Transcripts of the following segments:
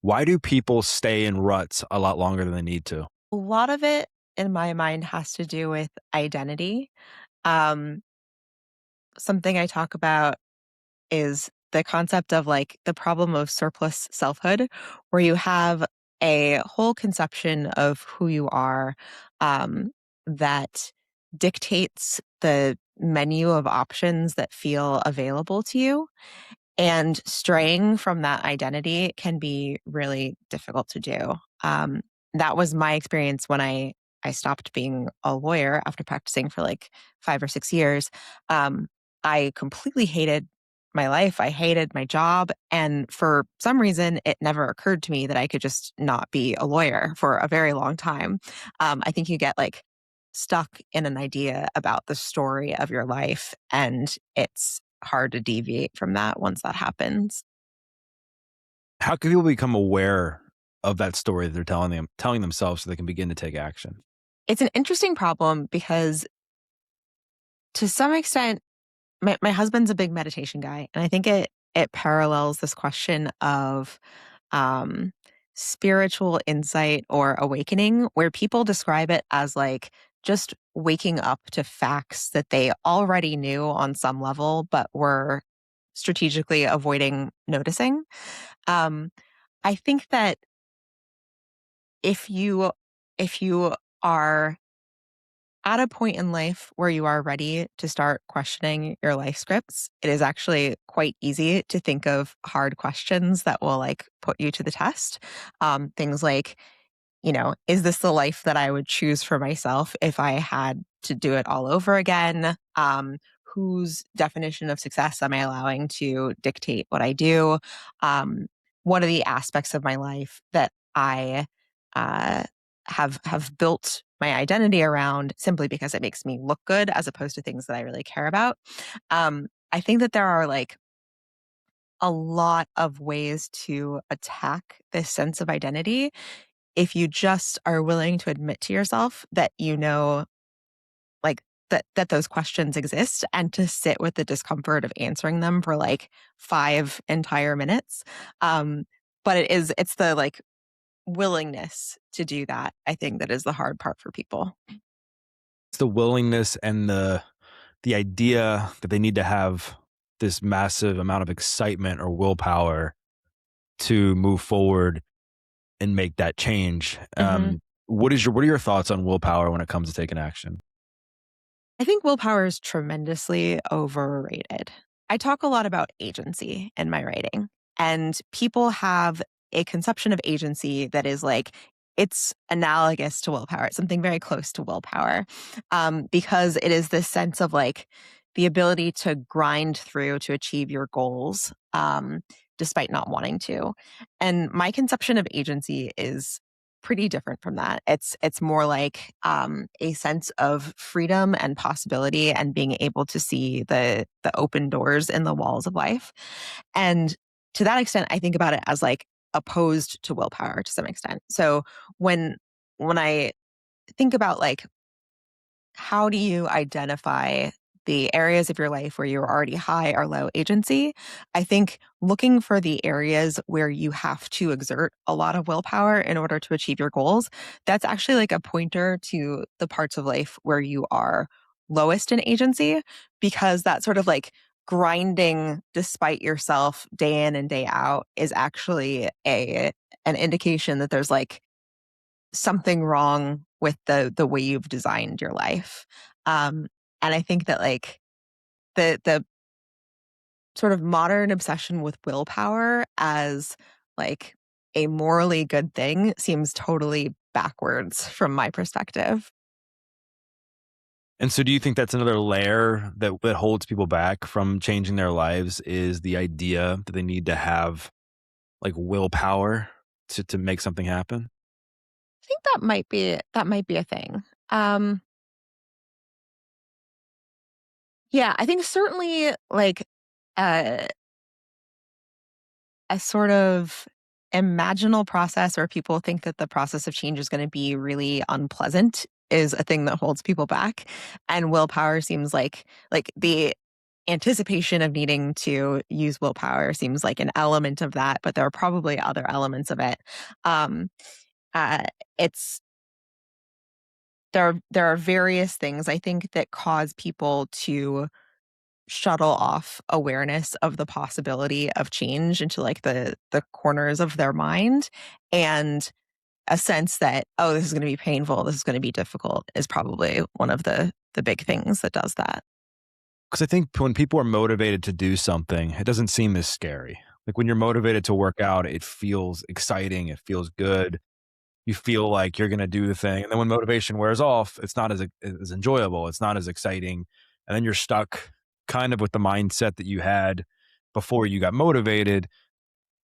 Why do people stay in ruts a lot longer than they need to? A lot of it in my mind has to do with identity. Um, Something I talk about is the concept of like the problem of surplus selfhood, where you have a whole conception of who you are um, that dictates the menu of options that feel available to you. And straying from that identity can be really difficult to do. That was my experience when I stopped being a lawyer after practicing for like 5 or 6 years. Um, I completely hated my life. I hated my job. And for some reason, it never occurred to me that I could just not be a lawyer for a very long time. I think you get like stuck in an idea about the story of your life, and it's hard to deviate from that once that happens. How can people become aware of that story that they're telling themselves so they can begin to take action? It's an interesting problem because to some extent, my husband's a big meditation guy, and I think it parallels this question of um, spiritual insight or awakening, where people describe it as like just waking up to facts that they already knew on some level, but were strategically avoiding noticing. Um, I think that if you if you are at a point in life where you are ready to start questioning your life scripts, it is actually quite easy to think of hard questions that will like put you to the test. Things like, is this the life that I would choose for myself if I had to do it all over again? Whose definition of success am I allowing to dictate what I do? Um, what are the aspects of my life that I uh, have built my identity around simply because it makes me look good as opposed to things that I really care about? I think that there are like a lot of ways to attack this sense of identity if you just are willing to admit to yourself that like that those questions exist, and to sit with the discomfort of answering them for like 5 entire minutes. Um, but it's the like willingness to do that, I think, that is the hard part for people. It's the willingness and the idea that they need to have this massive amount of excitement or willpower to move forward and make that change. Mhm. What are your thoughts on willpower when it comes to taking action? I think willpower is tremendously overrated. I talk a lot about agency in my writing, and people have a conception of agency that is like it's analogous to willpower. It's something very close to willpower, because it is this sense of like the ability to grind through to achieve your goals, despite not wanting to. And my conception of agency is pretty different from that. It's more like a sense of freedom and possibility, and being able to see the open doors in the walls of life. And to that extent, I think about it as like opposed to willpower to some extent. So when when I think about like how do you identify the areas of your life where you're already high or low agency? I think looking for the areas where you have to exert a lot of willpower in order to achieve your goals, that's actually like a pointer to the parts of life where you are lowest in agency, because that sort of like grinding despite yourself day in and day out is actually a an indication that there's like something wrong with the way you've designed your life. Um, and I think that like the sort of modern obsession with willpower as like a morally good thing seems totally backwards from my perspective. And so do you think that's another layer that holds people back from changing their lives is the idea that they need to have like willpower to make something happen? I think that might be a thing. Um, yeah, I think certainly like uh, a sort of imaginal process where people think that the process of change is going to be really unpleasant is a thing that holds people back. And willpower seems like the anticipation of needing to use willpower seems like an element of that, but there are probably other elements of it. Um, uh, it's there are various things I think that cause people to shuttle off awareness of the possibility of change into like the corners of their mind, and a sense that, oh, this is going to be painful, this is going to be difficult, is probably one of the big things that does that. Because I think when people are motivated to do something, it doesn't seem as scary. Like when you're motivated to work out, it feels exciting, it feels good. You feel like you're going to do the thing. And then when motivation wears off, it's not as enjoyable, it's not as exciting. And then you're stuck kind of with the mindset that you had before you got motivated,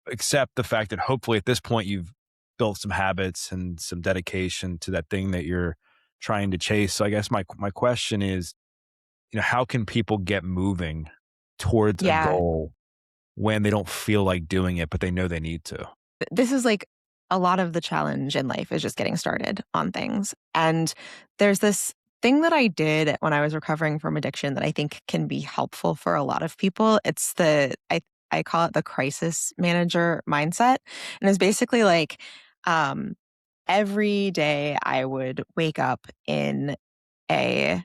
except the fact that hopefully at this point you've built some habits and some dedication to that thing that you're trying to chase. So I guess my question is, how can people get moving towards a Yeah. goal when they don't feel like doing it, but they know they need to? This is like a lot of the challenge in life is just getting started on things. And there's this thing that I did when I was recovering from addiction that I think can be helpful for a lot of people. It's I call it the crisis manager mindset. And it's basically like um every day I would wake up in a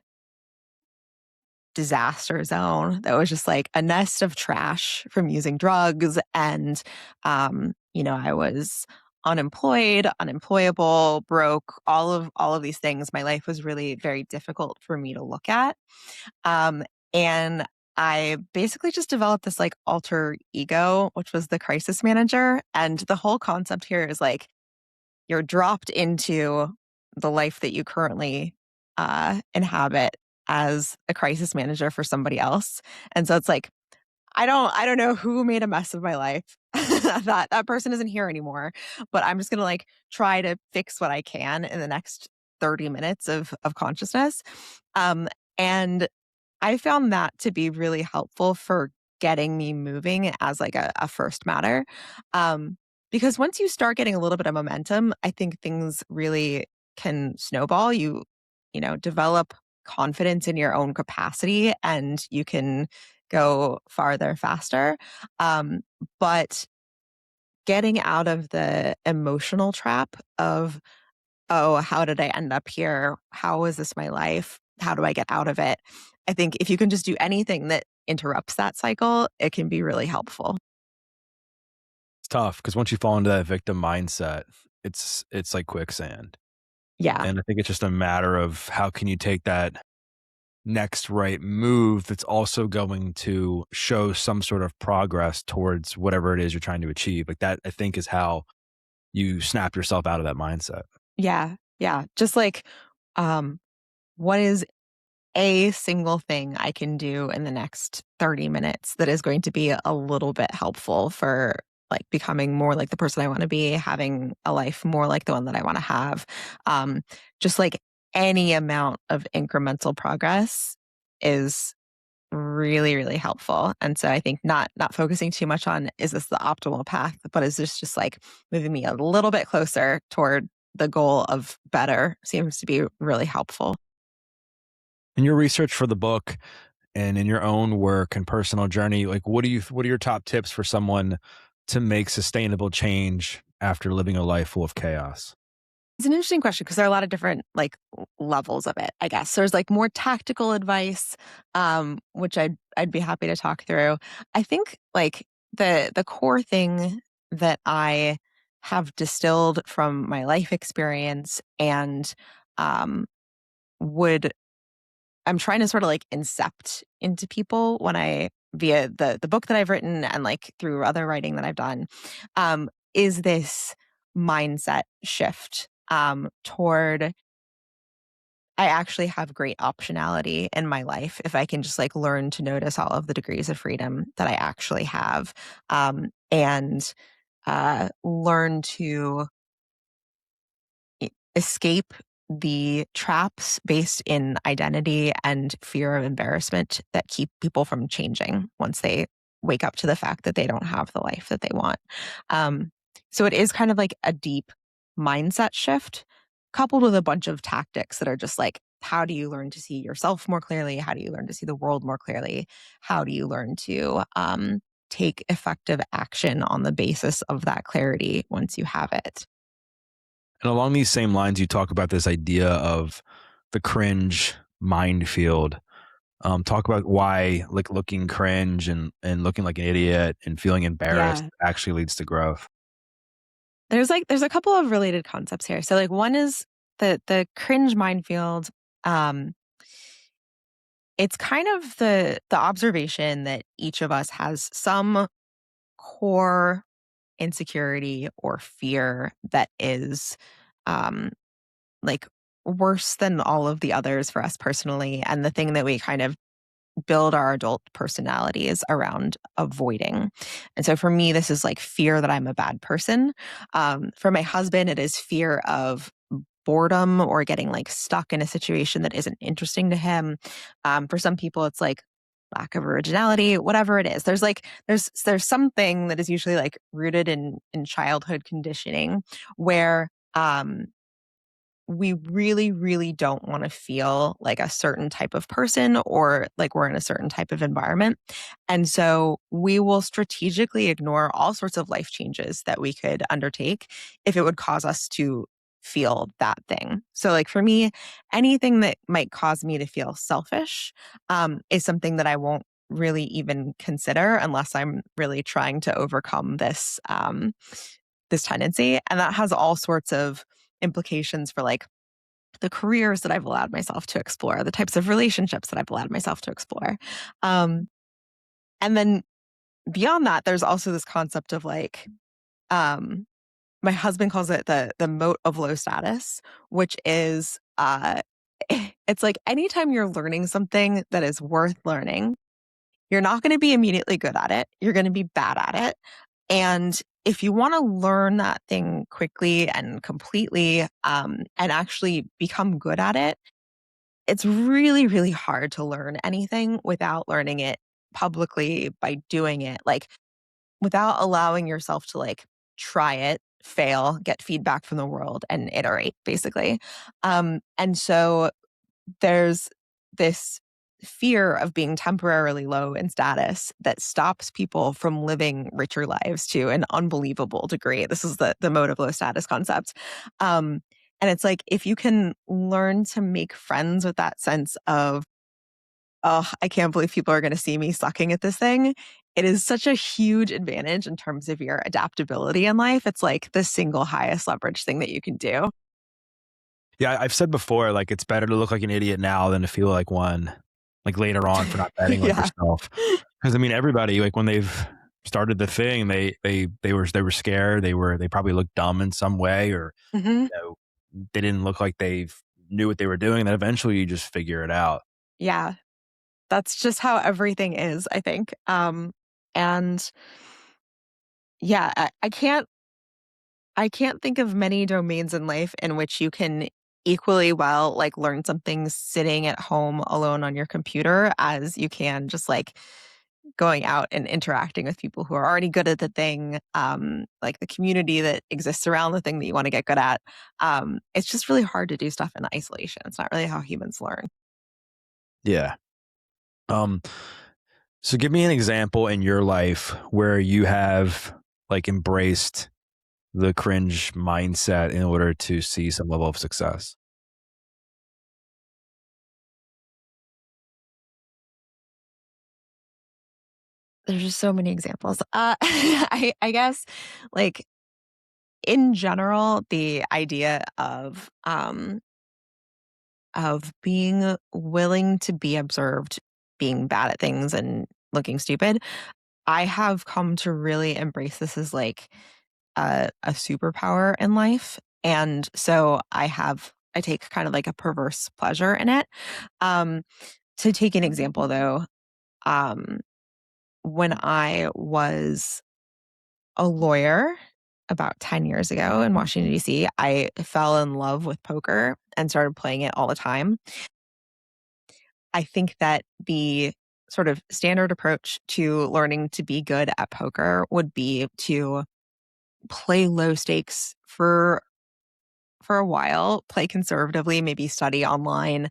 disaster zone that was just like a nest of trash from using drugs. And, I was unemployed, unemployable, broke, all of these things. My life was really very difficult for me to look at. And I basically just developed this like alter ego, which was the crisis manager. And the whole concept here is like you're dropped into the life that you currently inhabit as a crisis manager for somebody else. And so it's like, I don't know who made a mess of my life. That person isn't here anymore, but I'm just going to like try to fix what I can in the next 30 minutes of consciousness. And I found that to be really helpful for getting me moving as like a first matter. Um, because once you start getting a little bit of momentum, I think things really can snowball. Develop confidence in your own capacity and you can go farther faster. But getting out of the emotional trap of, oh, how did I end up here? How is this my life? How do I get out of it? I think if you can just do anything that interrupts that cycle, it can be really helpful. It's tough because once you fall into that victim mindset, it's like quicksand. Yeah. And I think it's just a matter of how can you take that next right move that's also going to show some sort of progress towards whatever it is you're trying to achieve. Like that, I think, is how you snap yourself out of that mindset. Yeah. Yeah. Just like, um, what is a single thing I can do in the next 30 minutes that is going to be a little bit helpful for like becoming more like the person I want to be, having a life more like the one that I want to have. Um, just like any amount of incremental progress is really, really helpful. And so I think not focusing too much on is this the optimal path, but is this just like moving me a little bit closer toward the goal of better seems to be really helpful. In your research for the book and in your own work and personal journey, like what are your top tips for someone to make sustainable change after living a life full of chaos? It's an interesting question because there are a lot of different like levels of it, I guess. There's like more tactical advice, which I'd be happy to talk through. I think like the core thing that I have distilled from my life experience and um, would I'm trying to sort of like incept into people when I via the book that I've written and like through other writing that I've done, is this mindset shift toward I actually have great optionality in my life if I can just like learn to notice all of the degrees of freedom that I actually have, and learn to escape the traps based in identity and fear of embarrassment that keep people from changing once they wake up to the fact that they don't have the life that they want. Um, so it is kind of like a deep mindset shift coupled with a bunch of tactics that are just like how do you learn to see yourself more clearly? How do you learn to see the world more clearly? How do you learn to take effective action on the basis of that clarity once you have it? And along these same lines, you talk about this idea of the cringe minefield. Talk about why like looking cringe and looking like an idiot and feeling embarrassed Yeah. actually leads to growth. There's a couple of related concepts here. So like one is the cringe minefield. Um, it's kind of the observation that each of us has some core insecurity or fear that is um like worse than all of the others for us personally, and the thing that we kind of build our adult personalities around avoiding. And so for me, this is like fear that I'm a bad person. For my husband, it is fear of boredom or getting like stuck in a situation that isn't interesting to him. For some people, it's like lack of originality, whatever it is. There's like there's something that is usually like rooted in childhood conditioning where we really, really don't want to feel like a certain type of person or like we're in a certain type of environment. And so we will strategically ignore all sorts of life changes that we could undertake if it would cause us to feel that thing. So, like for me, anything that might cause me to feel selfish is something that I won't really even consider unless I'm really trying to overcome this tendency. And that has all sorts of implications for like the careers that I've allowed myself to explore, the types of relationships that I've allowed myself to explore. Um, and then beyond that, there's also this concept of like, um, my husband calls it the moat of low status, which is it's like anytime you're learning something that is worth learning, you're not going to be immediately good at it. You're going to be bad at it. And if you want to learn that thing quickly and completely and actually become good at it, it's really, really hard to learn anything without learning it publicly by doing it, like without allowing yourself to like try it, fail, get feedback from the world and iterate basically. And so there's this fear of being temporarily low in status that stops people from living richer lives to an unbelievable degree. This is the mode of low status concept. Um, and it's like if you can learn to make friends with that sense of, oh, I can't believe people are going to see me sucking at this thing. It is such a huge advantage in terms of your adaptability in life. It's like the single highest leverage thing that you can do. Yeah, I've said before, like it's better to look like an idiot now than to feel like one, like later on for not betting on Yeah. yourself. Because I mean, everybody like when they've started the thing, they were scared. They probably looked dumb in some way, or Hmm. you know, they didn't look like they knew what they were doing. And then eventually, you just figure it out. Yeah. That's just how everything is, I think. And yeah, I can't think of many domains in life in which you can equally well like learn something sitting at home alone on your computer as you can just like going out and interacting with people who are already good at the thing, like the community that exists around the thing that you want to get good at. It's just really hard to do stuff in isolation. It's not really how humans learn. Yeah. Um. So give me an example in your life where you have like embraced the cringe mindset in order to see some level of success. There's just so many examples. I guess like in general, the idea of being willing to be observed, being bad at things and looking stupid, I have come to really embrace this as like a superpower in life. And so I take kind of like a perverse pleasure in it. Um, to take an example though, um, when I was a lawyer about 10 years ago in Washington, D.C., I fell in love with poker and started playing it all the time. I think that the sort of standard approach to learning to be good at poker would be to play low stakes for a while, play conservatively, maybe study online,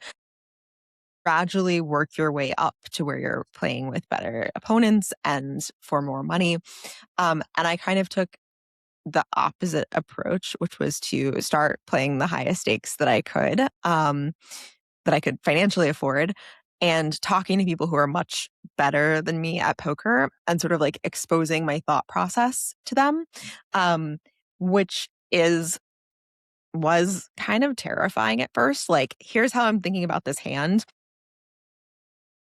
gradually work your way up to where you're playing with better opponents and for more money. And I kind of took the opposite approach, which was to start playing the highest stakes that I could financially afford, and talking to people who are much better than me at poker and sort of like exposing my thought process to them, um, which is was kind of terrifying at first. Like, here's how I'm thinking about this hand,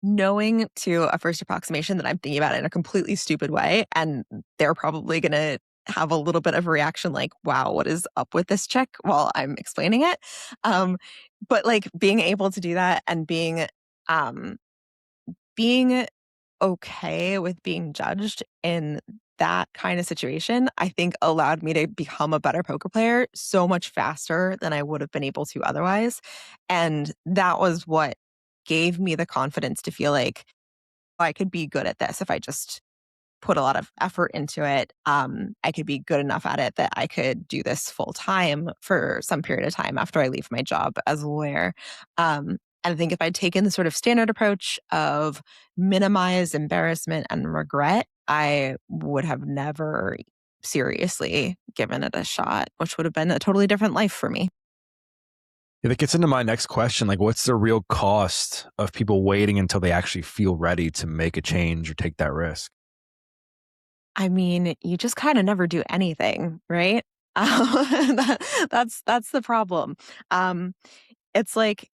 knowing to a first approximation that I'm thinking about it in a completely stupid way. And they're probably going to have a little bit of a reaction like, wow, what is up with this chick while I'm explaining it? Um, but like being able to do that and um, being okay with being judged in that kind of situation, I think allowed me to become a better poker player so much faster than I would have been able to otherwise. And that was what gave me the confidence to feel like, "Oh, I could be good at this if I just put a lot of effort into it. I could be good enough at it that I could do this full time for some period of time after I leave my job as a lawyer." And I think if I'd taken the sort of standard approach of minimize embarrassment and regret, I would have never seriously given it a shot, which would have been a totally different life for me. Yeah, that gets into my next question. Like, what's the real cost of people waiting until they actually feel ready to make a change or take that risk? I mean, you just kind of never do anything, right? That's the problem. Um, it's like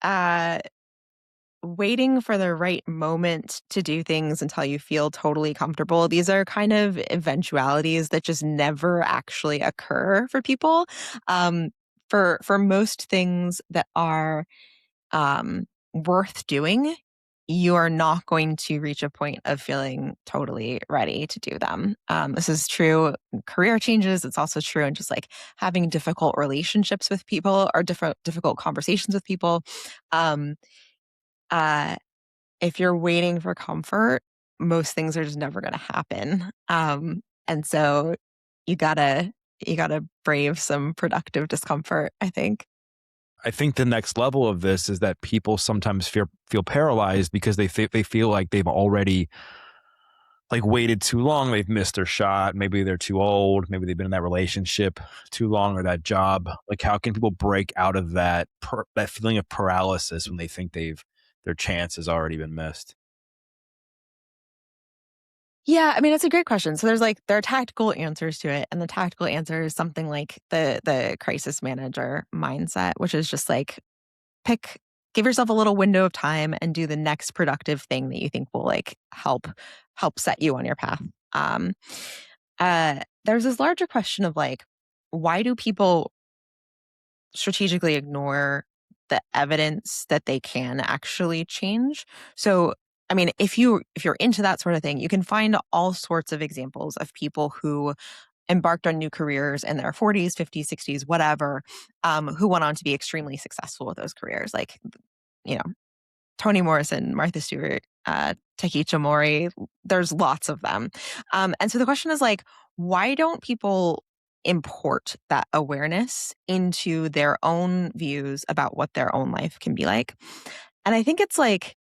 uh, waiting for the right moment to do things until you feel totally comfortable. These are kind of eventualities that just never actually occur for people. Um, for most things that are worth doing, you are not going to reach a point of feeling totally ready to do them. This is true in career changes. It's also true in just like having difficult relationships with people or difficult conversations with people. Um, uh, if you're waiting for comfort, most things are just never going to happen. And so you gotta you gotta brave some productive discomfort, I think. I think the next level of this is that people sometimes feel paralyzed because they feel like they've already like waited too long. They've missed their shot. Maybe they're too old. Maybe they've been in that relationship too long or that job. Like, how can people break out of that feeling of paralysis when they think their chance has already been missed? Yeah, I mean, it's a great question. So there are tactical answers to it, and the tactical answer is something like the crisis manager mindset, which is just like pick give yourself a little window of time and do the next productive thing that you think will like help set you on your path. Um, there's this larger question of like, why do people strategically ignore the evidence that they can actually change? So, I mean, if you're into that sort of thing, you can find all sorts of examples of people who embarked on new careers in their 40s, 50s, 60s, whatever, who went on to be extremely successful with those careers. Like, you know, Toni Morrison, Martha Stewart, Takeshi Mori. There's lots of them. And so the question is like, why don't people import that awareness into their own views about what their own life can be like? And I think it's like,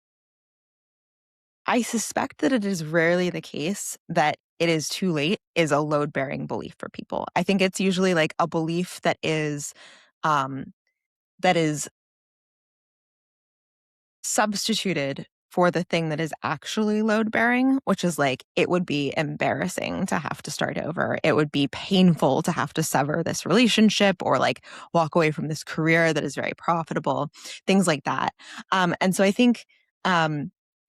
I suspect that it is rarely the case that it is too late is a load bearing belief for people. I think it's usually like a belief um, that is substituted for the thing that is actually load bearing, which is like, it would be embarrassing to have to start over. It would be painful to have to sever this relationship or like walk away from this career that is very profitable, things like that. And so I think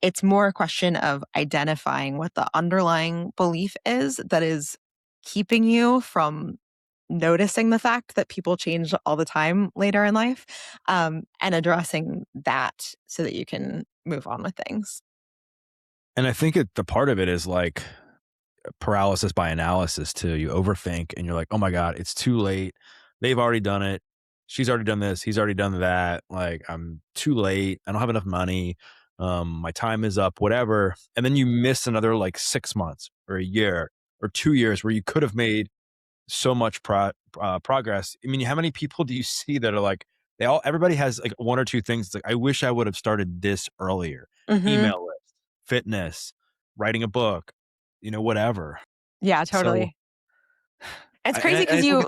it's more a question of identifying what the underlying belief is that is keeping you from noticing the fact that people change all the time later in life, and addressing that so that you can move on with things. And I think the part of it is like paralysis by analysis too. You overthink and you're like, oh my God, it's too late. They've already done it. She's already done this. He's already done that. Like, I'm too late. I don't have enough money. My time is up, whatever. And then you miss another like 6 months or a year or 2 years where you could have made so much progress. I mean, how many people do you see that are like everybody has like one or two things. It's like, I wish I would have started this earlier. Mhm. Email list, fitness, writing a book, whatever. Yeah, So totally. It's I, crazy and because I think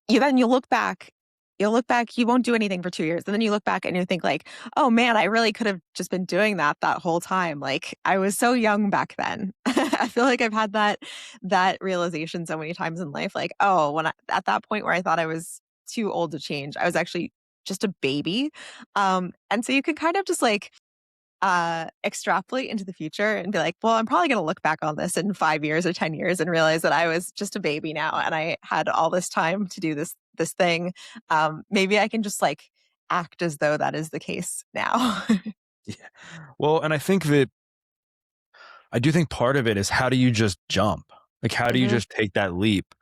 you then you look back, you won't do anything for 2 years, and then you look back and you think like, "Oh, man, I really could have just been doing that whole time." Like, I was so young back then. I feel like I've had that realization so many times in life, like, "Oh, when I at that point where I thought I was too old to change, I was actually just a baby." And so you can kind of just, like, extrapolate into the future and be like, well, I'm probably going to look back on this in 5 years or 10 years and realize that I was just a baby now and I had all this time to do this thing. Maybe I can just like act as though that is the case now. yeah. Well, and I do think part of it is, how do you just jump? Like, how do you Hmm. just take that leap?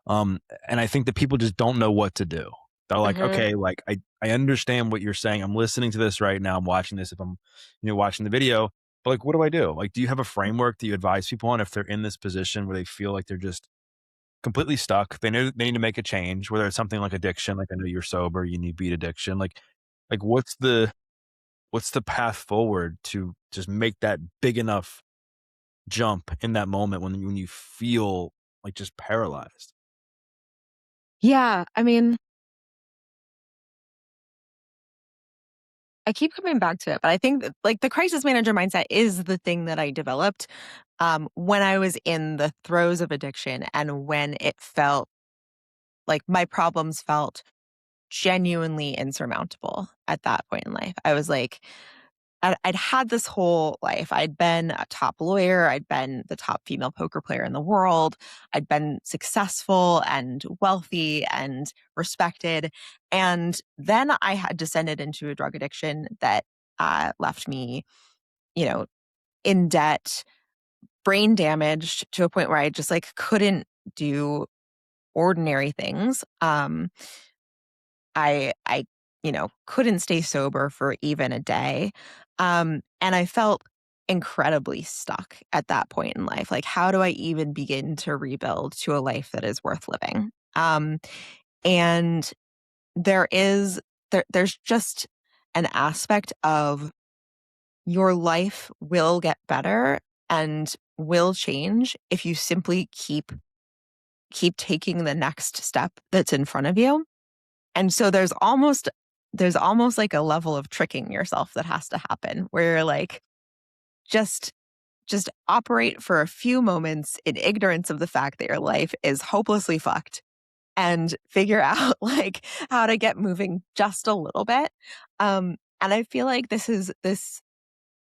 Um, and I think that people just don't know what to do. They're like, Hmm. okay, like I understand what you're saying. I'm listening to this right now. I'm watching this. If I'm, watching the video, but like, what do I do? Like, do you have a framework that you advise people on if they're in this position where they feel like they're just completely stuck? They know they need to make a change, whether it's something like addiction. Like, I know you're sober, you need beat addiction. Like what's the path forward to just make that big enough jump in that moment when you feel like just paralyzed? Yeah. I mean, I keep coming back to it, but I think that, like, the crisis manager mindset is the thing that I developed when I was in the throes of addiction and when it felt like my problems felt genuinely insurmountable at that point in life. I was like, I'd had this whole life. I'd been a top lawyer. I'd been the top female poker player in the world. I'd been successful and wealthy and respected. And then I had descended into a drug addiction that left me, you know, in debt, brain damaged to a point where I just like couldn't do ordinary things. I couldn't stay sober for even a day. And I felt incredibly stuck at that point in life. Like, how do I even begin to rebuild to a life that is worth living? And there's just an aspect of your life will get better and will change if you simply keep taking the next step that's in front of you. And so there's almost like a level of tricking yourself that has to happen where you're like, just just operate for a few moments in ignorance of the fact that your life is hopelessly fucked and figure out like how to get moving just a little bit. And I feel like this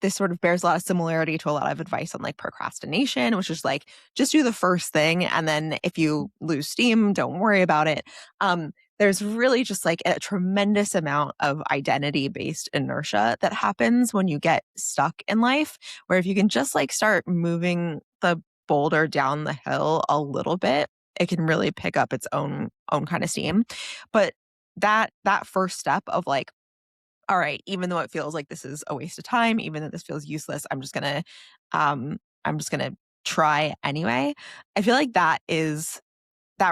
sort of bears a lot of similarity to a lot of advice on like procrastination, which is like just do the first thing. And then if you lose steam, don't worry about it. There's really just like a tremendous amount of identity based inertia that happens when you get stuck in life, where if you can just like start moving the boulder down the hill a little bit, it can really pick up its own kind of steam. But that first step of like, all right, even though it feels like this is a waste of time, even though this feels useless, I'm just gonna try anyway. I feel like that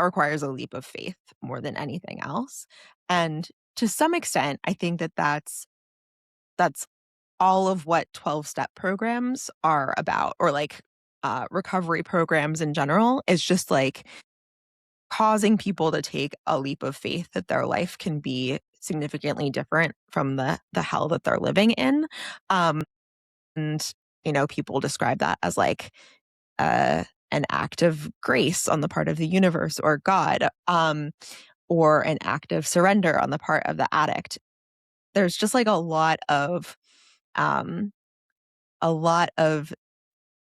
requires a leap of faith more than anything else. And to some extent, I think that's all of what 12-step programs are about, or like recovery programs in general, is just like causing people to take a leap of faith that their life can be significantly different from the hell that they're living in. Um, and people describe that as like an act of grace on the part of the universe or God, or an act of surrender on the part of the addict. There's just like um, a lot of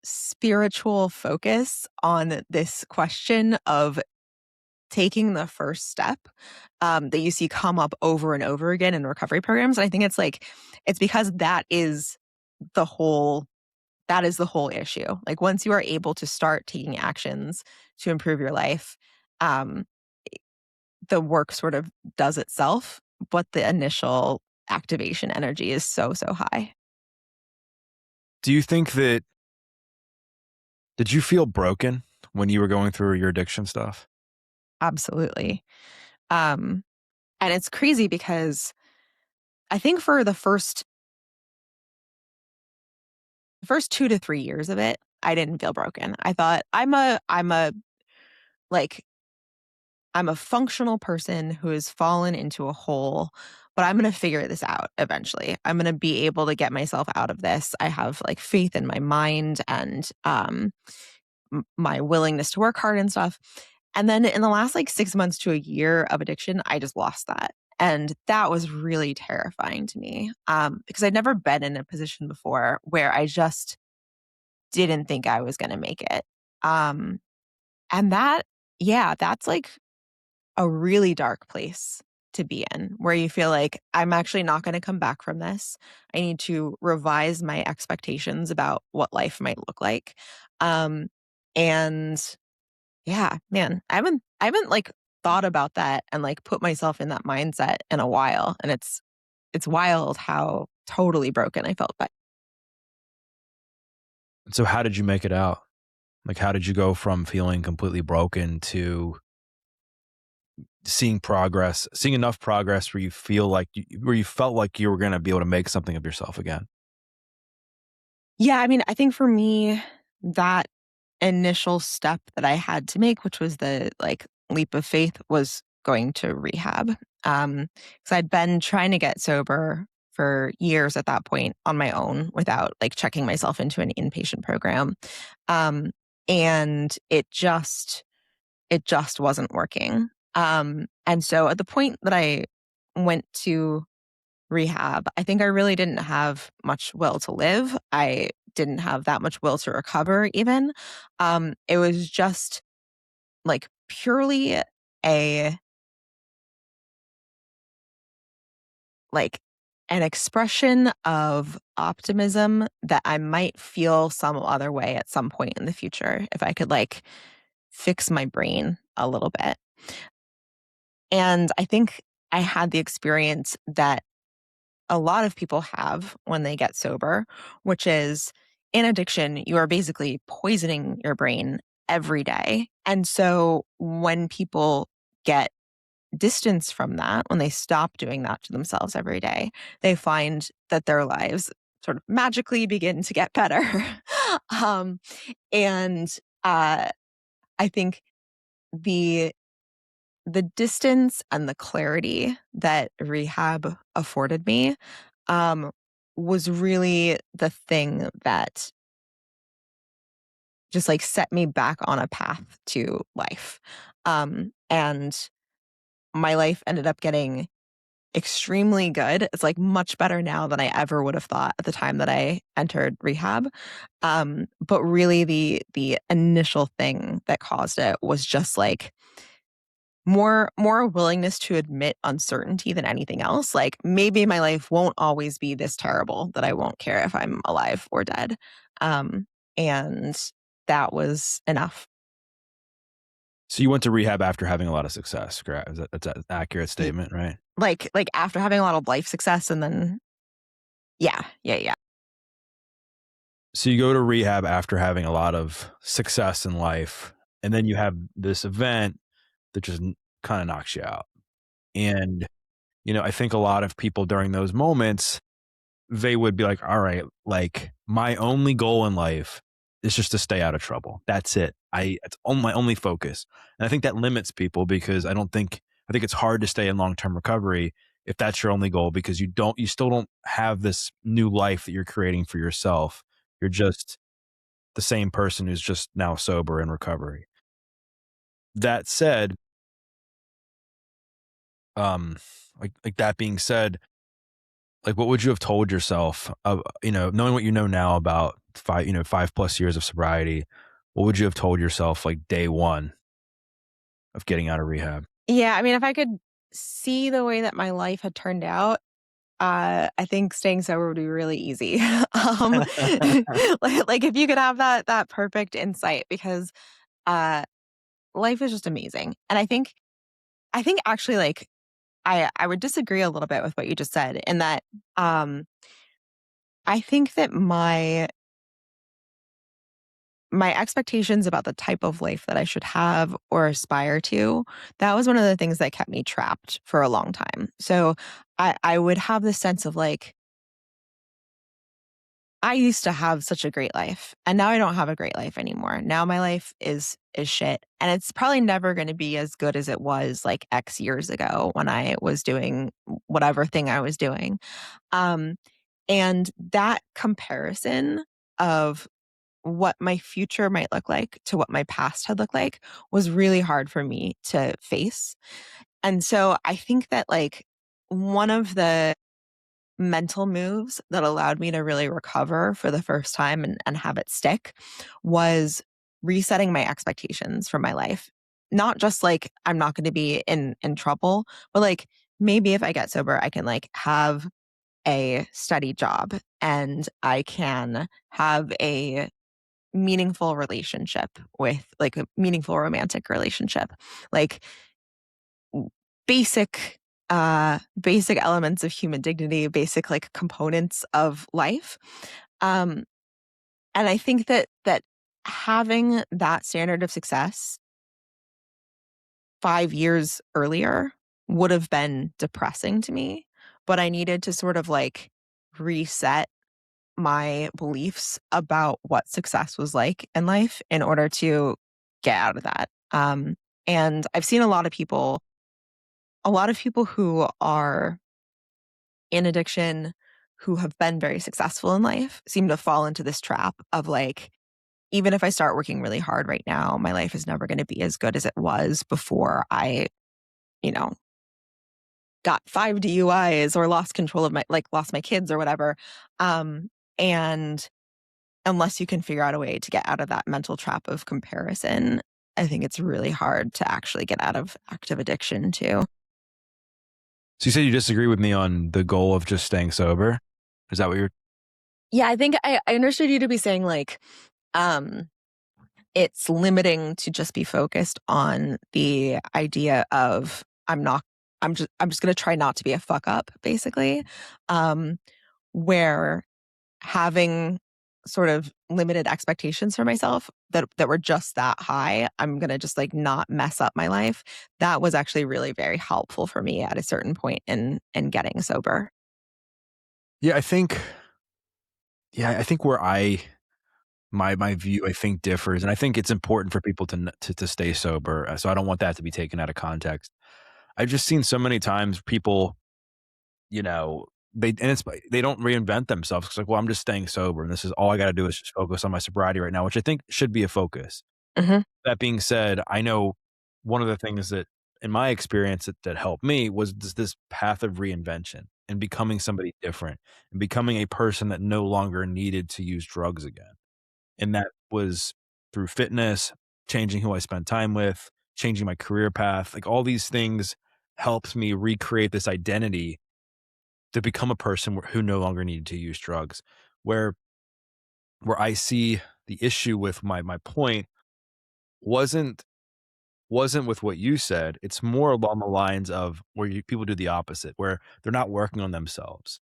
spiritual focus on this question of taking the first step, that you see come up over and over again in recovery programs. And I think it's because the whole that is the whole issue. Like, once you are able to start taking actions to improve your life, um, the work sort of does itself, but the initial activation energy is so, so high. Do you think that Did you feel broken when you were going through your addiction stuff? Absolutely. Um, And it's crazy because I think for the first 2 to 3 years of it, I didn't feel broken. I thought like I'm a functional person who has fallen into a hole, but I'm going to figure this out eventually. I'm going to be able to get myself out of this. I have like faith in my mind and my willingness to work hard and stuff. And then in the last like 6 months to a year of addiction, I just lost that. And that was really terrifying to me because I'd never been in a position before where I just didn't think I was going to make it. Um, and yeah, that's like a really dark place to be in where you feel like I'm actually not going to come back from this. I need to revise my expectations about what life might look like. Um, and yeah, man, I haven't like thought about that and like put myself in that mindset in a while. And it's wild how totally broken I felt. But So how did you make it out? Like, how did you go from feeling completely broken to seeing enough progress where where you felt like you were going to be able to make something of yourself again? yeah, I mean, I think for me, that initial step that I had to make, which was the like leap of faith, was going to rehab. Because I'd been trying to get sober for years at that point on my own without like checking myself into an inpatient program. Um, and it just wasn't working. And so at the point that I went to rehab, I think I really didn't have much will to live. I didn't have that much will to recover even. It was just like purely a like an expression of optimism that I might feel some other way at some point in the future if I could like fix my brain a little bit. And I think I had the experience that a lot of people have when they get sober, which is in addiction, you are basically poisoning your brain every day. And so when people get distance from that, when they stop doing that to themselves every day, they find that their lives sort of magically begin to get better. um, and I think the the distance and the clarity that rehab afforded me um, was really the thing that just like set me back on a path to life. And my life ended up getting extremely good. It's like much better now than I ever would have thought at the time that I entered rehab. But really the initial thing that caused it was just like more willingness to admit uncertainty than anything else. Like maybe my life won't always be this terrible that I won't care if I'm alive or dead. Um, and that was enough. So you went to rehab after having a lot of success, correct? That's an accurate Y- statement, right? like after having a lot of life success and then yeah, yeah, yeah. So you go to rehab after having a lot of success in life, and then you have this event that just kind of knocks you out. And, I think a lot of people during those moments, they would be like, all right, like my only goal in life is just to stay out of trouble. That's it. It's on my only focus. And I think that limits people because I think it's hard to stay in long-term recovery if that's your only goal because you still don't have this new life that you're creating for yourself. You're just the same person who's just now sober in recovery. That said, um, like that being said, like what would you have told yourself of, knowing what you know now about 5+ years of sobriety, what would you have told yourself like day one of getting out of rehab? Yeah, I mean if I could see the way that my life had turned out, I think staying sober would be really easy. um like if you could have that perfect insight because uh life is just amazing. And I think actually like I would disagree a little bit with what you just said in that um I think that my expectations about the type of life that I should have or aspire to, that was one of the things that kept me trapped for a long time. So I would have this sense of like, I used to have such a great life and now I don't have a great life anymore. Now my life is shit and it's probably never going to be as good as it was like X years ago when I was doing whatever thing I was doing. Um and that comparison of what my future might look like to what my past had looked like was really hard for me to face. And so I think that like one of the mental moves that allowed me to really recover for the first time and have it stick was resetting my expectations for my life. Not just like I'm not going to be in trouble, but like maybe if I get sober, I can like have a steady job and I can have a meaningful relationship with like a meaningful romantic relationship. Like basic basic elements of human dignity, basic like components of life. Um and I think that having that standard of success 5 years earlier would have been depressing to me, but I needed to sort of like reset my beliefs about what success was like in life in order to get out of that. And I've seen a lot of people who are in addiction who have been very successful in life seem to fall into this trap of like, even if I start working really hard right now, my life is never going to be as good as it was before I, you know, got 5 DUIs or lost control of my, like lost my kids or whatever. And unless you can figure out a way to get out of that mental trap of comparison, I think it's really hard to actually get out of active addiction too. So you said you disagree with me on the goal of just staying sober. Is that what you're? Yeah, I think I understood you to be saying like, um, it's limiting to just be focused on the idea of I'm just gonna try not to be a fuck up, basically. Um, where having sort of limited expectations for myself that were just that high, I'm gonna just like not mess up my life. That was actually really very helpful for me at a certain point in getting sober. Yeah, I think. Yeah, I think where I my view I think differs, and I think it's important for people to to stay sober. So I don't want that to be taken out of context. I've just seen so many times people, you know, they don't reinvent themselves. It's like, well, I'm just staying sober, and this is all I got to do is just focus on my sobriety right now, which I think should be a focus. Mhm. That being said, I know one of the things that in my experience that helped me was this path of reinvention and becoming somebody different and becoming a person that no longer needed to use drugs again. And that was through fitness, changing who I spend time with, changing my career path. Like all these things helped me recreate this identity to become a person who no longer needed to use drugs. Where I see the issue with my point wasn't wasn't with what you said. It's more along the lines of where people do the opposite, where they're not working on themselves.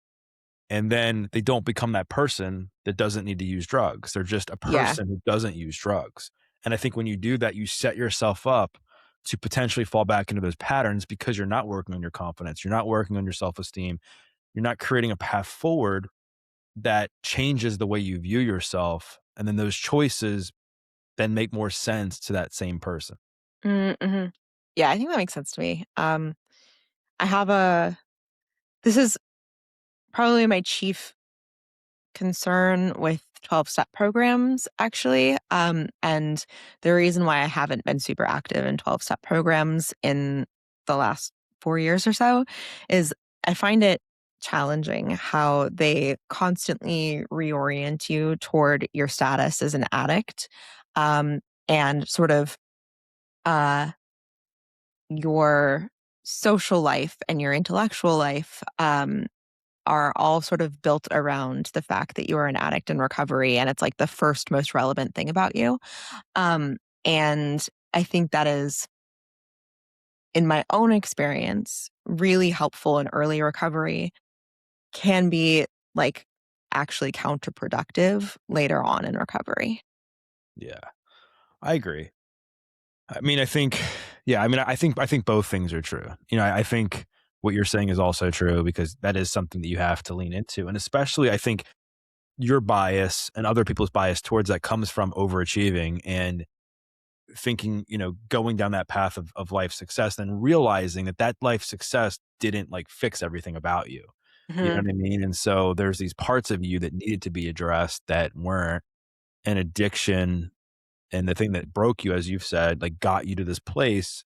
And then they don't become that person that doesn't need to use drugs. They're just a Yeah. person who doesn't use drugs. And I think when you do that, you set yourself up to potentially fall back into those patterns because you're not working on your confidence. You're not working on your self esteem. You're not creating a path forward that changes the way you view yourself. And then those choices then make more sense to that same person. Mhm. Yeah, I think that makes sense to me. I have a this is probably my chief concern with 12-step programs, actually. And the reason why I haven't been super active in 12-step programs in the last 4 years or so is I find it challenging how they constantly reorient you toward your status as an addict, and sort of uh, your social life and your intellectual life. Are all sort of built around the fact that you are an addict in recovery and it's like the first most relevant thing about you. And I think that is, in my own experience, really helpful in early recovery, can be like actually counterproductive later on in recovery. Yeah, I agree. I mean, I think, yeah, I mean, I think both things are true. I think what you're saying is also true because that is something that you have to lean into. And especially, I think your bias and other people's bias towards that comes from overachieving and thinking, going down that path of life success, then realizing that that life success didn't like fix everything about you. You know Mhm. what I mean? And so there's these parts of you that needed to be addressed that weren't, an addiction and the thing that broke you, as you've said, like got you to this place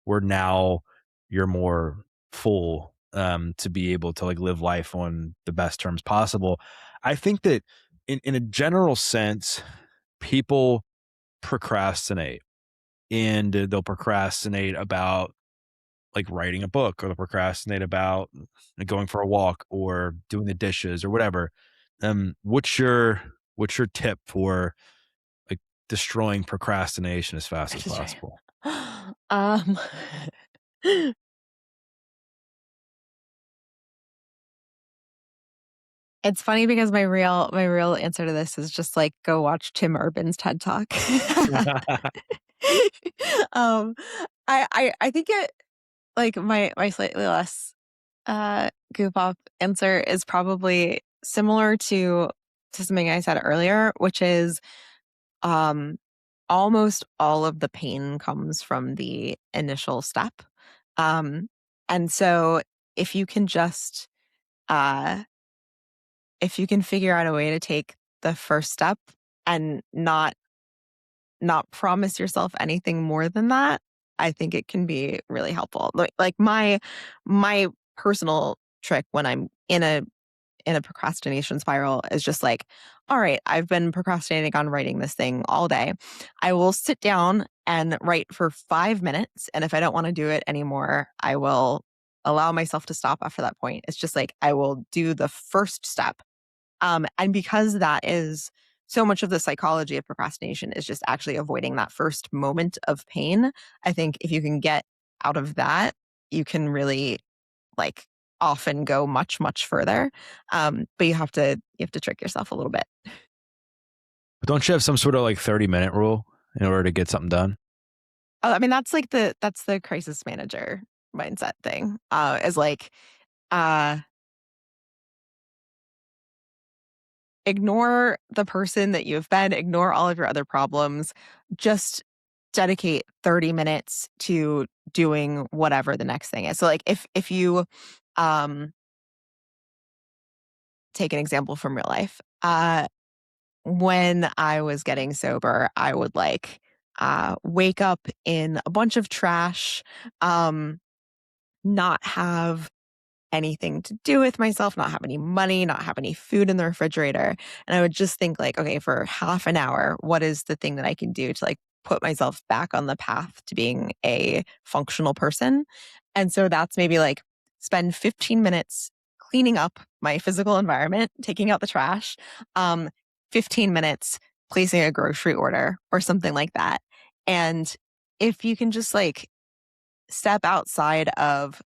where now you're more full to be able to like live life on the best terms possible. I think that in a general sense, people procrastinate and they'll procrastinate about like writing a book or they'll procrastinate about going for a walk or doing the dishes or whatever. What's your tip for like destroying procrastination as fast as Just right. possible? Um, it's funny because my real answer to this is just, like, go watch Tim Urban's TED Talk. Um, I think it like, my slightly less, goof off answer is probably similar to something I said earlier, which is, um, almost all of the pain comes from the initial step. Um, and so if you can just, uh if you can figure out a way to take the first step and not promise yourself anything more than that, I think it can be really helpful. Like my personal trick when I'm in a procrastination spiral is just like, all right, I've been procrastinating on writing this thing all day. I will sit down and write for 5 minutes. And if I don't want to do it anymore, I will allow myself to stop after that point. It's just like I will do the first step. And because that is so much of the psychology of procrastination is just actually avoiding that first moment of pain. I think if you can get out of that, you can really like often go much, much further. But you have to trick yourself a little bit. But don't you have some sort of like 30-minute rule in order to get something done? Oh, I mean, that's the crisis manager mindset thing. Is like uh ignore the person that you've been, ignore all of your other problems. Just dedicate 30 minutes to doing whatever the next thing is. So like if you um take an example from real life. When I was getting sober, I would like wake up in a bunch of trash, um, not have anything to do with myself, not have any money, not have any food in the refrigerator. And I would just think like, okay, for half an hour, what is the thing that I can do to like put myself back on the path to being a functional person? And so that's maybe like spend 15 minutes cleaning up my physical environment, taking out the trash, um, 15 minutes placing a grocery order or something like that. And if you can just like step outside of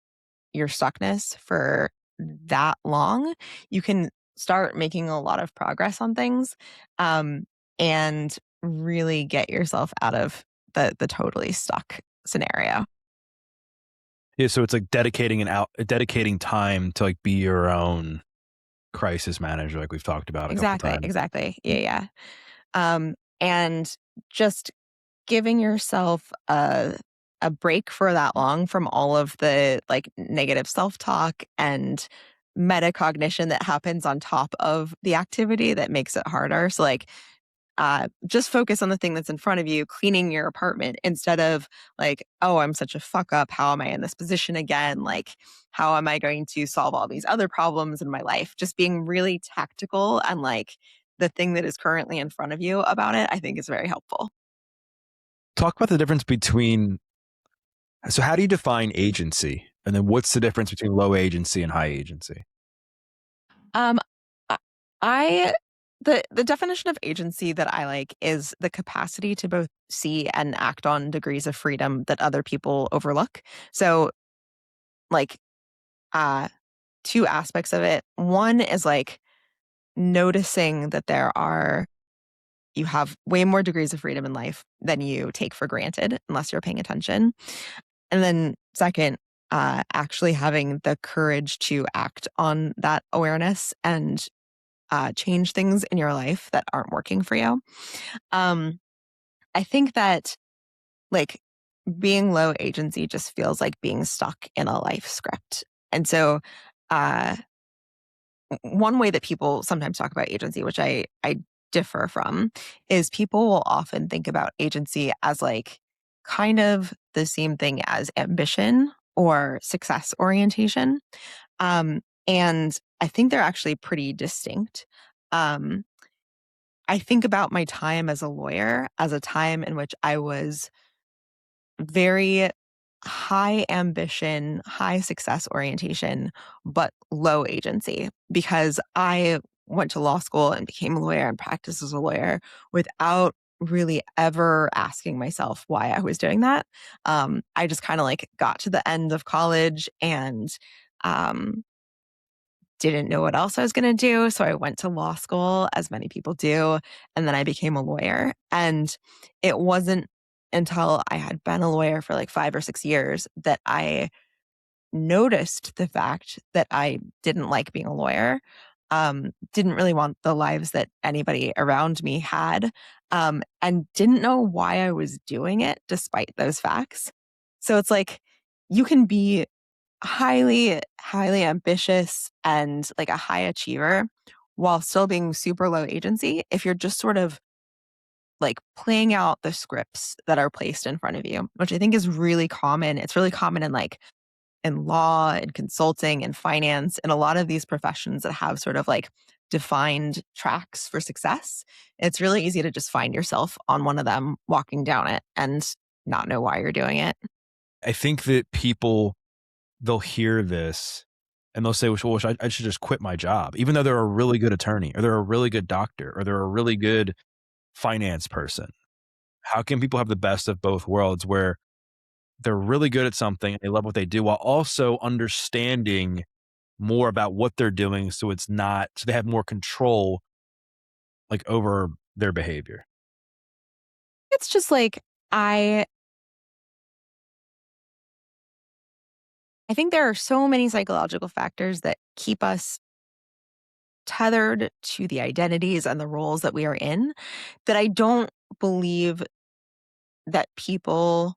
your stuckness for that long, you can start making a lot of progress on things, um, and really get yourself out of the totally stuck scenario. Yeah, so it's like dedicating time to like be your own crisis manager, like we've talked about a couple Exactly, times. exactly. Yeah, yeah. And just giving yourself a break for that long from all of the like negative self-talk and metacognition that happens on top of the activity that makes it harder. So like just focus on the thing that's in front of you, cleaning your apartment instead of like, oh, I'm such a fuck up. How am I in this position again? Like, how am I going to solve all these other problems in my life? Just being really tactical and like the thing that is currently in front of you about it, I think is very helpful. Talk about the difference between, so how do you define agency? And then what's the difference between low agency and high agency? Um, I I- the definition of agency that I like is the capacity to both see and act on degrees of freedom that other people overlook. So, like, uh, two aspects of it. One is like noticing that there are you have way more degrees of freedom in life than you take for granted unless you're paying attention. And then second, actually having the courage to act on that awareness and change things in your life that aren't working for you. Um, I think that like being low agency just feels like being stuck in a life script. And so, uh, one way that people sometimes talk about agency, which I differ from, is people will often think about agency as like kind of the same thing as ambition or success orientation. And I think they're actually pretty distinct. Um, I think about my time as a lawyer as a time in which I was very high ambition, high success orientation, but low agency because I went to law school and became a lawyer and practiced as a lawyer without really ever asking myself why I was doing that. I just kind of like got to the end of college and um, didn't know what else I was going to do. So I went to law school, as many people do, and then I became a lawyer. And it wasn't until I had been a lawyer for like 5 or 6 years that I noticed the fact that I didn't like being a lawyer, didn't really want the lives that anybody around me had, and didn't know why I was doing it despite those facts. So it's like you can be highly ambitious and like a high achiever while still being super low agency if you're just sort of like playing out the scripts that are placed in front of you, which I think is really common. It's really common in like in law and consulting and finance and a lot of these professions that have sort of like defined tracks for success. It's really easy to just find yourself on one of them walking down it and not know why you're doing it. I think that people, they'll hear this and they'll say, well, I should just quit my job, even though they're a really good attorney or they're a really good doctor or they're a really good finance person. How can people have the best of both worlds where they're really good at something, they love what they do while also understanding more about what they're doing so it's not so they have more control like over their behavior? It's just like I I think there are so many psychological factors that keep us tethered to the identities and the roles that we are in that I don't believe that people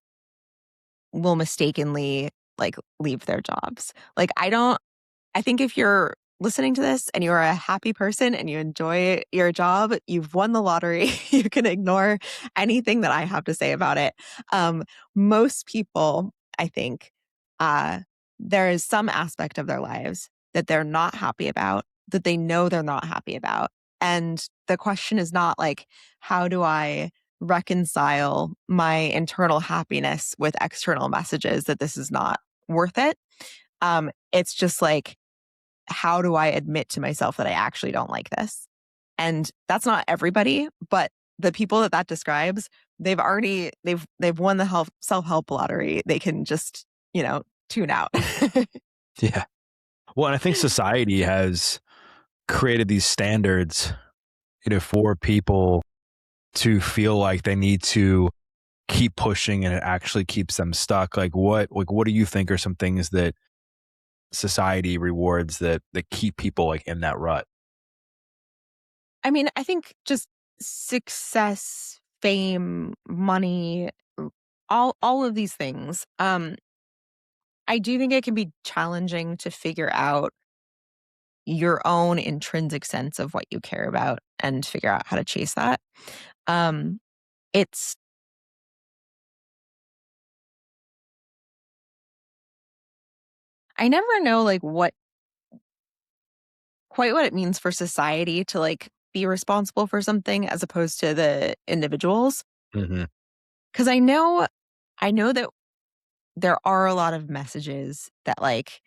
will mistakenly like leave their jobs. Like I think if you're listening to this and you're a happy person and you enjoy your job, you've won the lottery. You can ignore anything that I have to say about it. Um, Most people, I think, uh, there is some aspect of their lives that they're not happy about, that they know they're not happy about. And the question is not like, how do I reconcile my internal happiness with external messages that this is not worth it? It's just like, how do I admit to myself that I actually don't like this? And that's not everybody, but the people that that describes, they've won the self-help lottery. They can just, tune out. Yeah. Well, and I think society has created these standards, for people to feel like they need to keep pushing and it actually keeps them stuck. Like what do you think are some things that society rewards that keep people like in that rut? I mean, I think just success, fame, money, all of these things. I do think it can be challenging to figure out your own intrinsic sense of what you care about and figure out how to chase that. Um, it's I never know like quite what it means for society to like be responsible for something as opposed to the individuals. Hmm. Cause I know that there are a lot of messages that like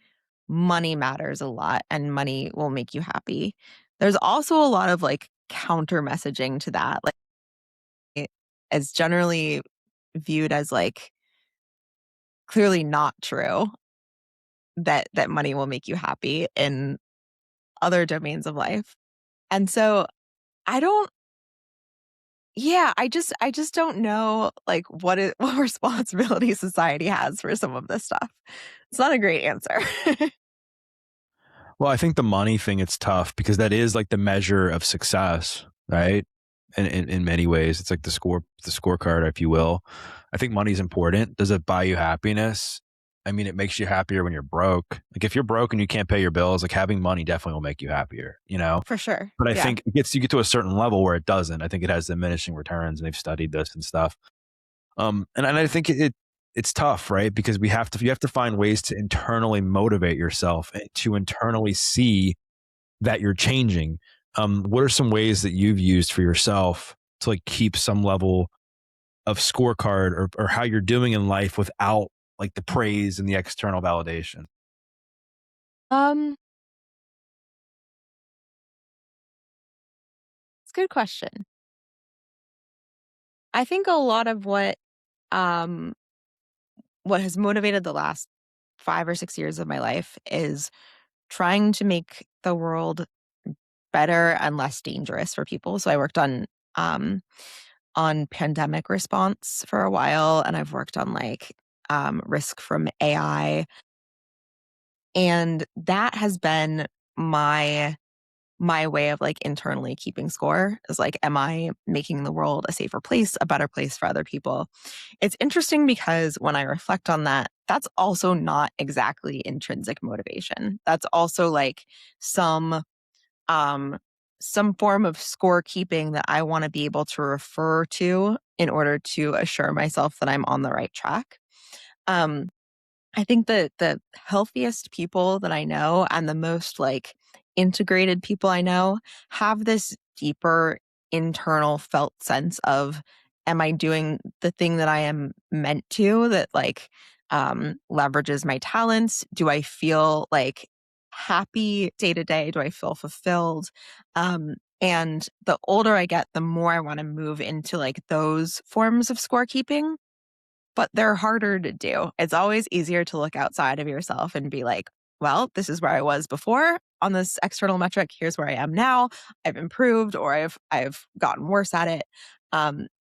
money matters a lot and money will make you happy. There's also a lot of like counter messaging to that. Like as generally viewed as like clearly not true that money will make you happy in other domains of life. And so I don't Yeah, I just don't know, like, what it what responsibility society has for some of this stuff. It's not a great answer. Well, I think the money thing, it's tough because that is like the measure of success, right? And in many ways, it's like the scorecard, if you will. I think money's important. Does it buy you happiness? I mean, it makes you happier when you're broke. Like if you're broke and you can't pay your bills, like having money definitely will make you happier, you know? For sure. But I Yeah, think you get to a certain level where it doesn't. I think it has diminishing returns, and they've studied this and stuff. And I think it's tough, right? Because you have to find ways to internally motivate yourself and to internally see that you're changing. What are some ways that you've used for yourself to like keep some level of scorecard or how you're doing in life without like the praise and the external validation? um, it's a good question. I think a lot of um, what has motivated the last 5 or 6 years of my life is trying to make the world better and less dangerous for people. So I worked um on pandemic response for a while, and I've worked on like risk from AI, and that has been my my way of like internally keeping score is like, am I making the world a safer place, a better place for other people? It's interesting because when I reflect on that, that's also not exactly intrinsic motivation. That's also like some um, some form of scorekeeping that I want to be able to refer to in order to assure myself that I'm on the right track. Um, I think that the healthiest people that I know and the most like integrated people I know have this deeper internal felt sense of, am I doing the thing that I am meant to, that like leverages my talents? Do I feel like happy day to day? Do I feel fulfilled? And the older I get, the more I want to move into like those forms of scorekeeping, but they're harder to do. It's always easier to look outside of yourself and be like, well, this is where I was before on this external metric. Here's where I am now. I've improved or I've gotten worse at it.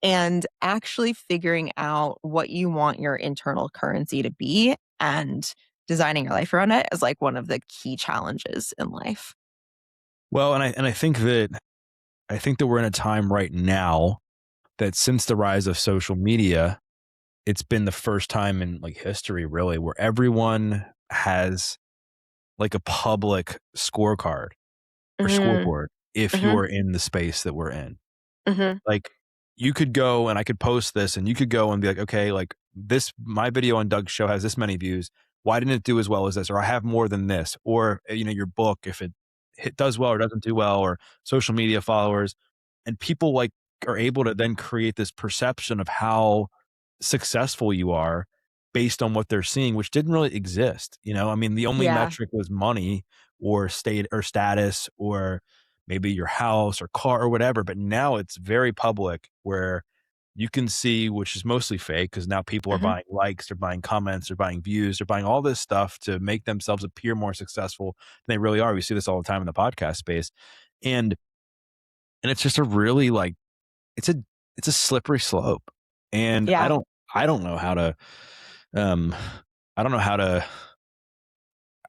And actually figuring out what you want your internal currency to be and designing your life around it is like one of the key challenges in life. Well, and I think that we're in a time right now that since the rise of social media, it's been the first time in like history really where everyone has like a public scorecard or Hmm. scoreboard if Hmm. you're in the space that we're in. Hmm. Like you could go and I could post this and you could go and be like, okay, like this, my video on Doug's show has this many views. Why didn't it do as well as this? Or I have more than this. Or, you know, your book, if it does well or doesn't do well, or social media followers. And people like are able to then create this perception of how successful you are based on what they're seeing, which didn't really exist. You know, I mean, the only Yeah. metric was money or state or status or maybe your house or car or whatever. But now it's very public where you can see, which is mostly fake because now people are Hmm. buying likes, they're buying comments, they're buying views, they're buying all this stuff to make themselves appear more successful than they really are. We see this all the time in the podcast space. And it's just a really like it's a it's a slippery slope. And Yeah. I don't know how to um I don't know how to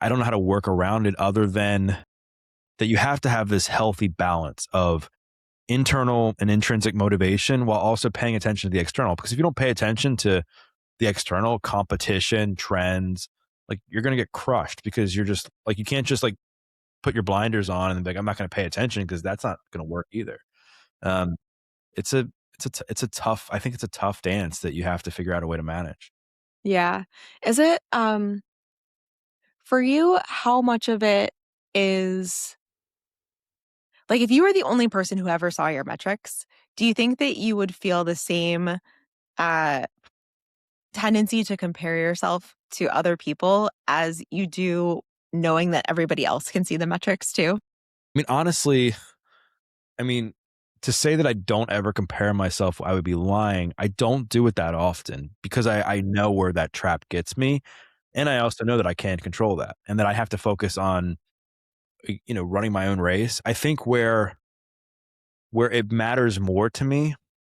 I don't know how to work around it other than that you have to have this healthy balance of internal and intrinsic motivation while also paying attention to the external. Because if you don't pay attention to the external competition, trends, like you're going to get crushed because you're just like, you can't just like put your blinders on and be like, I'm not going to pay attention because that's not going to work either. Um, it's a, it's a tough, I think it's a tough dance that you have to figure out a way to manage. Yeah. Is it for you, how much of it is like, if you were the only person who ever saw your metrics, do you think that you would feel the same uh, tendency to compare yourself to other people as you do knowing that everybody else can see the metrics too? I mean, honestly, I mean, to say that I don't ever compare myself, I would be lying. I don't do it that often because I know where that trap gets me. And I also know that I can't control that and that I have to focus on, you know, running my own race. I think where it matters more to me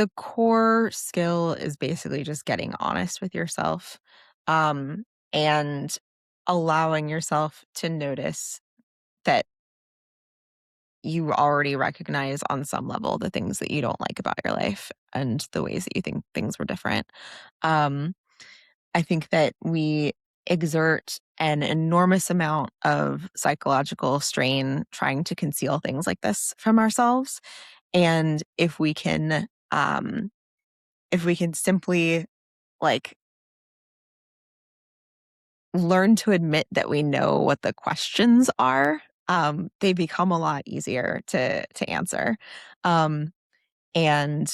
the core skill is basically just getting honest with yourself, and allowing yourself to notice that you already recognize on some level the things that you don't like about your life and the ways that you think things were different. Um, I think that we exert an enormous amount of psychological strain trying to conceal things like this from ourselves. And if we can simply like learn to admit that we know what the questions are, they become a lot easier to answer. Um, and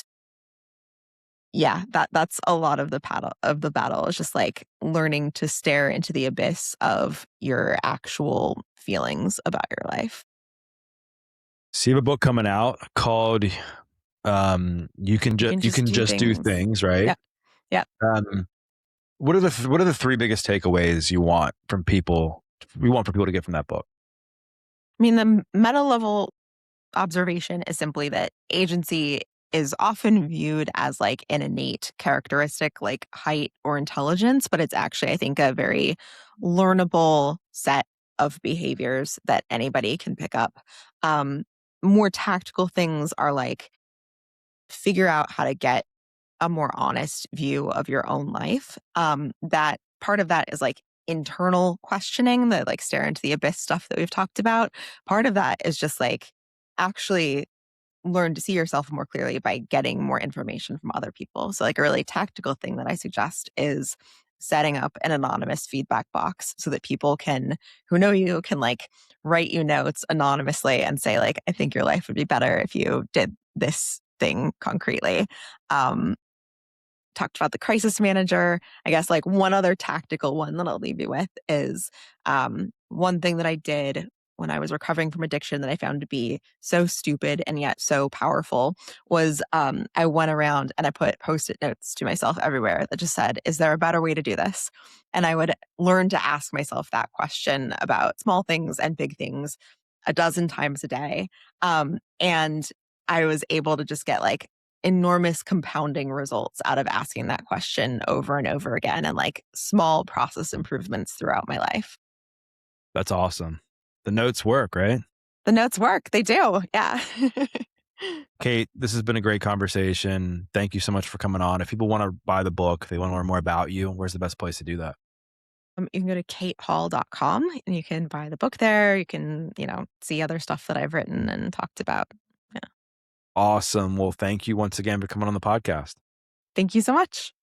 yeah, that's a lot of the battle is just like learning to stare into the abyss of your actual feelings about your life. So you have a book coming out called You can you just can do just do things. things, right? Yep. Yep. Um, what are the three biggest takeaways you want from people? We want for people to get from that book. I mean, the meta level observation is simply that agency is often viewed as like an innate characteristic like height or intelligence, but it's actually, I think, a very learnable set of behaviors that anybody can pick up. Um, More tactical things are like figure out how to get a more honest view of your own life. That part of that is like internal questioning, the like stare into the abyss stuff that we've talked about. Part of that is just like actually learn to see yourself more clearly by getting more information from other people. So, like, a really tactical thing that I suggest is setting up an anonymous feedback box so that people who know you can like write you notes anonymously and say, like, I think your life would be better if you did this thing concretely. Um, Talked about the crisis manager. I guess like one other tactical one that I'll leave you with is one thing that I did when I was recovering from addiction that I found to be so stupid and yet so powerful was I went around and I put post-it notes to myself everywhere that just said, is there a better way to do this? And I would learn to ask myself that question about small things and big things a dozen times a day. And I was able to just get like enormous compounding results out of asking that question over and over again and like small process improvements throughout my life. That's awesome. The notes work, right? The notes work. They do. Yeah. Cate, this has been a great conversation. Thank you so much for coming on. If people want to buy the book, they want to learn more about you, where's the best place to do that? You can go to catehall.com and you can buy the book there. You can, see other stuff that I've written and talked about. Yeah. Awesome. Well, thank you once again for coming on the podcast. Thank you so much.